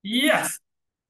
Yes.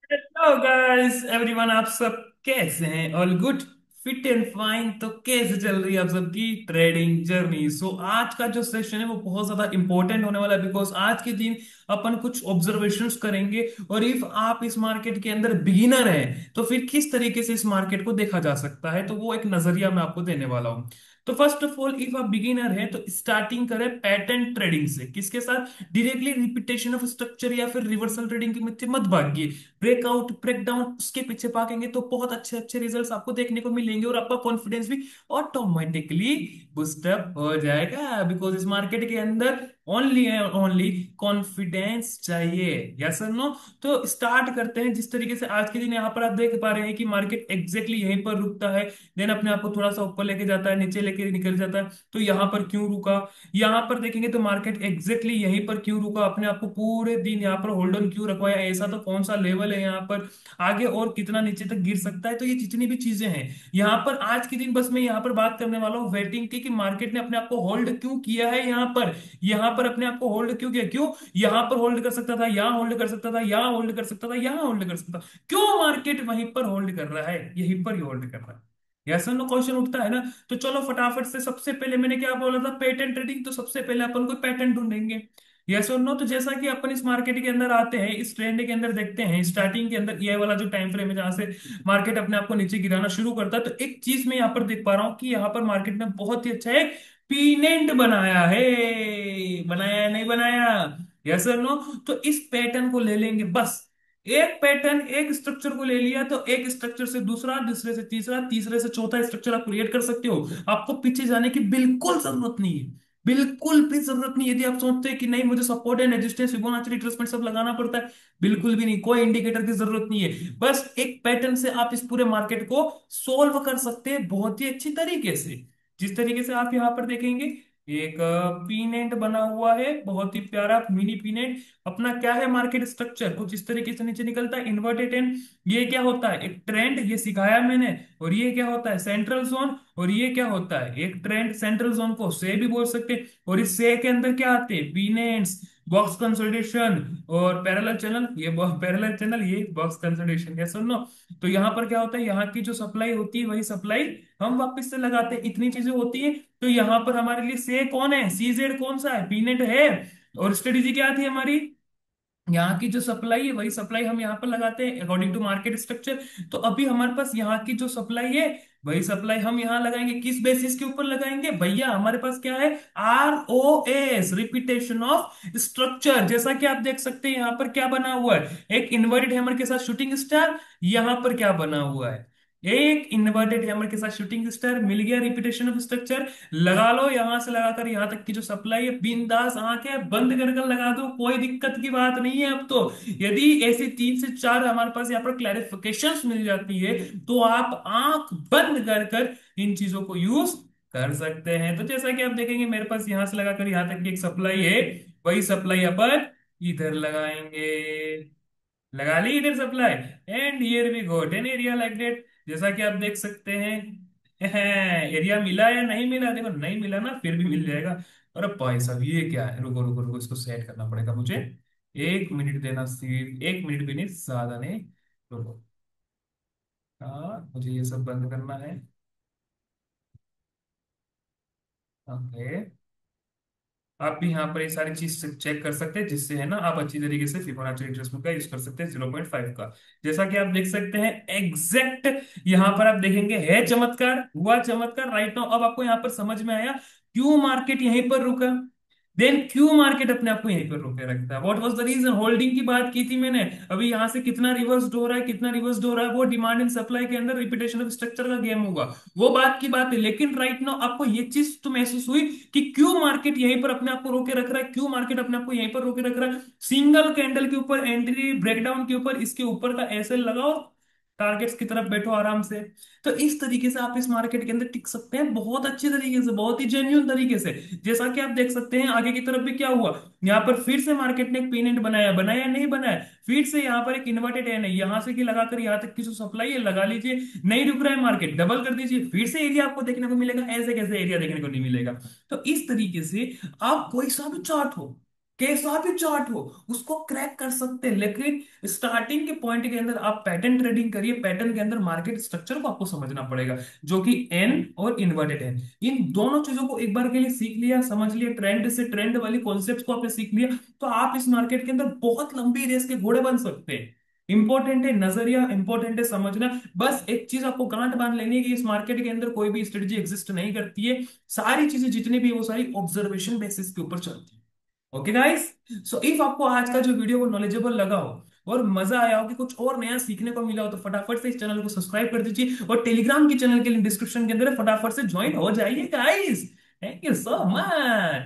Hello guys everyone, आप सब कैसे हैं? All good, fit and fine. तो कैसे चल रही है आप सबकी ट्रेडिंग जर्नी? सो आज का जो सेशन है वो बहुत ज्यादा इंपॉर्टेंट होने वाला है, बिकॉज आज के दिन अपन कुछ ऑब्जर्वेशंस करेंगे। और इफ आप इस मार्केट के अंदर बिगिनर हैं तो फिर किस तरीके से इस मार्केट को देखा जा सकता है, तो वो एक नजरिया मैं आपको देने वाला हूँ। तो फर्स्ट ऑफ ऑल, इफ आप बिगिनर हैं तो स्टार्टिंग करें पैटर्न ट्रेडिंग से। किसके साथ? डायरेक्टली रिपीटेशन ऑफ स्ट्रक्चर या फिर रिवर्सल ट्रेडिंग के पीछे मत भागिए। ब्रेकआउट ब्रेकडाउन उसके पीछे भागेंगे तो बहुत अच्छे अच्छे रिजल्ट्स आपको देखने को मिलेंगे और आपका कॉन्फिडेंस भी ऑटोमेटिकली बूस्टअप हो जाएगा, बिकॉज इस मार्केट के अंदर ओनली एंड ओनली कॉन्फिडेंस चाहिए। यस और नो? तो स्टार्ट करते हैं। जिस तरीके से आज के दिन यहाँ पर आप देख पा रहे हैं कि मार्केट एग्जैक्टली यहीं पर रुकता है, देन अपने आप को थोड़ा सा ऊपर लेके जाता है, नीचे लेके निकल जाता है। तो यहाँ पर क्यों रुका? यहाँ पर देखेंगे तो मार्केट एग्जैक्टली यहीं पर क्यों रुका, अपने आप को पूरे दिन यहाँ पर होल्ड ऑन क्यों रखवाया, ऐसा तो कौन सा लेवल है यहाँ पर, आगे और कितना नीचे तक गिर सकता है। तो ये जितनी भी चीजें हैं यहाँ पर आज के दिन, बस मैं यहाँ पर बात करने वाला हूँ वेटिंग की, कि मार्केट ने अपने आप को होल्ड क्यों किया है यहाँ पर अपने आप को होल्ड क्यों किया? क्यों? यहाँ पर होल्ड कर सकता था, यहाँ होल्ड कर सकता था, यहाँ होल्ड कर सकता था, यहाँ होल्ड कर सकता था। क्यों मार्केट वहीं पर होल्ड कर रहा है, यहीं पर ही होल्ड कर रहा है? यस नो क्वेश्चन उठता है ना। तो चलो फटाफट से, सबसे पहले मैंने क्या बोला था, पैटर्न ट्रेडिंग। तो सबसे पहले अपन को पैटर्न ढूंढेंगे। यस और नो? तो जैसा कि अपन इस मार्केट के अंदर आते हैं, इस ट्रेंड के अंदर देखते हैं, स्टार्टिंग के अंदर ये वाला जो टाइम फ्रेम है जहां से मार्केट अपने आप को नीचे गिराना शुरू करता है, तो एक चीज मैं यहाँ पर देख पा रहा हूँ कि यहाँ पर मार्केट ने बहुत ही अच्छा एक पीनेंट बनाया है। बनाया है नहीं बनाया? यस और नो? तो इस पैटर्न को ले लेंगे बस। एक पैटर्न, एक स्ट्रक्चर को ले लिया तो एक स्ट्रक्चर से दूसरा, दूसरे से तीसरा, तीसरे से चौथा स्ट्रक्चर आप क्रिएट कर सकते हो। आपको पीछे जाने की बिल्कुल जरूरत नहीं है, बिल्कुल भी जरूरत नहीं। यदि आप सोचते हैं कि नहीं मुझे support and resistance, Fibonacci retracement सब लगाना पड़ता है, बिल्कुल भी नहीं। कोई इंडिकेटर की जरूरत नहीं है। बस एक पैटर्न से आप इस पूरे मार्केट को सोल्व कर सकते हैं बहुत ही अच्छी तरीके से। जिस तरीके से आप यहाँ पर देखेंगे, एक पीनेंट बना हुआ है, बहुत ही प्यारा मिनी पीनेंट। अपना क्या है मार्केट स्ट्रक्चर, कुछ इस तरीके से नीचे निकलता है, इन्वर्टेड एंड। ये क्या होता है? एक ट्रेंड, ये सिखाया मैंने। और ये क्या होता है? Central zone. और ये क्या होता है? एक ट्रेंड। सेंट्रल जोन को से भी बोल सकते हैं। और इस से के अंदर क्या आते हैं? पीनेंट्स, बॉक्स कंसोलिडेशन और पैरेलल चैनल। ये पैरेलल चैनल, ये बॉक्स कंसोलिडेशन। क्या सुनो? तो यहाँ पर क्या होता है, यहाँ की जो सप्लाई होती है वही सप्लाई हम वापस से लगाते हैं, इतनी चीजें होती है। तो यहाँ पर हमारे लिए से कौन है, सीजेड कौन सा है? पीनेट है। और स्ट्रेटेजी क्या थी हमारी? यहाँ की जो सप्लाई है वही सप्लाई हम यहाँ पर लगाते हैं अकॉर्डिंग टू मार्केट स्ट्रक्चर। तो अभी हमारे पास यहाँ की जो सप्लाई है वही सप्लाई हम यहाँ लगाएंगे। किस बेसिस के ऊपर लगाएंगे भैया? हमारे पास क्या है? ROS, repetition of structure. जैसा कि आप देख सकते हैं यहाँ पर क्या बना हुआ है, एक इन्वर्टेड हैमर के साथ शूटिंग स्टार। यहाँ पर क्या बना हुआ है? एक इन्वर्टेड हैमर के साथ शूटिंग स्टार। मिल गया रिपीटेशन ऑफ स्ट्रक्चर। लगा लो यहां से लगाकर यहां तक की जो सप्लाई है, बिंदास आंखें बंद कर कर लगा दो, कोई दिक्कत की बात नहीं है अब तो। यदि ऐसी 3 से 4 हमारे पास यहाँ पर क्लैरिफिकेशंस मिल जाती है तो आप आंख बंद कर कर इन चीजों को यूज कर सकते हैं। तो जैसा कि आप देखेंगे मेरे पास यहां से लगाकर यहां तक की एक सप्लाई है, वही सप्लाई अपन इधर लगाएंगे। लगा ली इधर supply, and here we got an area like that. जैसा कि आप देख सकते हैं एरिया मिला या नहीं मिला? देखो नहीं मिला ना, फिर भी मिल जाएगा। और अब भाई साहब ये क्या है, रुको रुको रुको, इसको सेट करना पड़ेगा मुझे। 1 मिनट देना, सिर्फ 1 मिनट भी नहीं, ज्यादा नहीं। रुको, हाँ मुझे ये सब बंद करना है। ओके, आप भी यहाँ पर ये सारी चीज चेक कर सकते हैं, जिससे है ना आप अच्छी तरीके से फिबोनाची रिट्रेसमेंट का यूज कर सकते हैं 0.5 का। जैसा कि आप देख सकते हैं एग्जैक्ट यहाँ पर आप देखेंगे, है चमत्कार, हुआ चमत्कार राइट नाउ। अब आपको यहाँ पर समझ में आया क्यों मार्केट यहीं पर रुका, देन क्यों मार्केट अपने आप को यहीं पर रोके रखता है। What was the reason? Holding की बात की थी मैंने। अभी यहां से कितना रिवर्स हो रहा है, कितना रिवर्स हो रहा है, वो डिमांड एंड सप्लाई के अंदर रिपीटेशन ऑफ स्ट्रक्चर का गेम होगा, वो बात की बात है। लेकिन राइट नाउ आपको ये चीज तो महसूस हुई कि क्यों मार्केट यहीं पर अपने आप को रोके रख रहा है, क्यों मार्केट अपने आप को यहीं पर रोके रख रहा है। सिंगल कैंडल के ऊपर एंट्री, ब्रेकडाउन के ऊपर, इसके ऊपर का एसएल लगाओ, टारगेट्स की तरफ बैठो आराम से। तो इस तरीके से आप इस मार्केट के अंदर टिक सकते हैं बहुत अच्छे तरीके से, बहुत ही जेन्युइन तरीके से। जैसा कि आप देख सकते हैं आगे की तरफ भी क्या हुआ, यहाँ पर फिर से मार्केट ने एक पेनेंट बनाया, बनाया नहीं बनाया, फिर से यहाँ पर एक इन्वर्टेड है नहीं, यहाँ से कि लगाकर यहाँ तक की जो सप्लाई है लगा लीजिए। नहीं रुक रहा है मार्केट, डबल कर दीजिए, फिर से एरिया आपको देखने को मिलेगा। ऐसे कैसे एरिया देखने को नहीं मिलेगा? तो इस तरीके से आप कोई सा भी चार्ट हो, कैसा भी चार्ट हो उसको क्रैक कर सकते हैं। लेकिन स्टार्टिंग के पॉइंट के अंदर आप पैटर्न ट्रेडिंग करिए। पैटर्न के अंदर मार्केट स्ट्रक्चर को आपको समझना पड़ेगा, जो कि एन और इन्वर्टेड एन, इन दोनों चीजों को एक बार के लिए सीख लिया, समझ लिया, ट्रेंड से ट्रेंड वाली कॉन्सेप्ट को आपने सीख लिया, तो आप इस मार्केट के अंदर बहुत लंबी रेस के घोड़े बन सकते हैं। इंपॉर्टेंट है नजरिया, इंपॉर्टेंट है समझना। बस एक चीज आपको गांठ बांध लेनी है कि इस मार्केट के अंदर कोई भी स्ट्रेटजी एग्जिस्ट नहीं करती है। सारी चीजें जितनी भी है, वो सारी ऑब्जर्वेशन बेसिस के ऊपर चलती है। ओके गाइस, सो इफ आपको आज का जो वीडियो को नॉलेजेबल लगा हो और मजा आया हो कि कुछ और नया सीखने को मिला हो, तो फटाफट से इस चैनल को सब्सक्राइब कर दीजिए और टेलीग्राम की चैनल के लिंक डिस्क्रिप्शन के अंदर है, फटाफट से ज्वाइन हो जाइए guys. Thank you so much.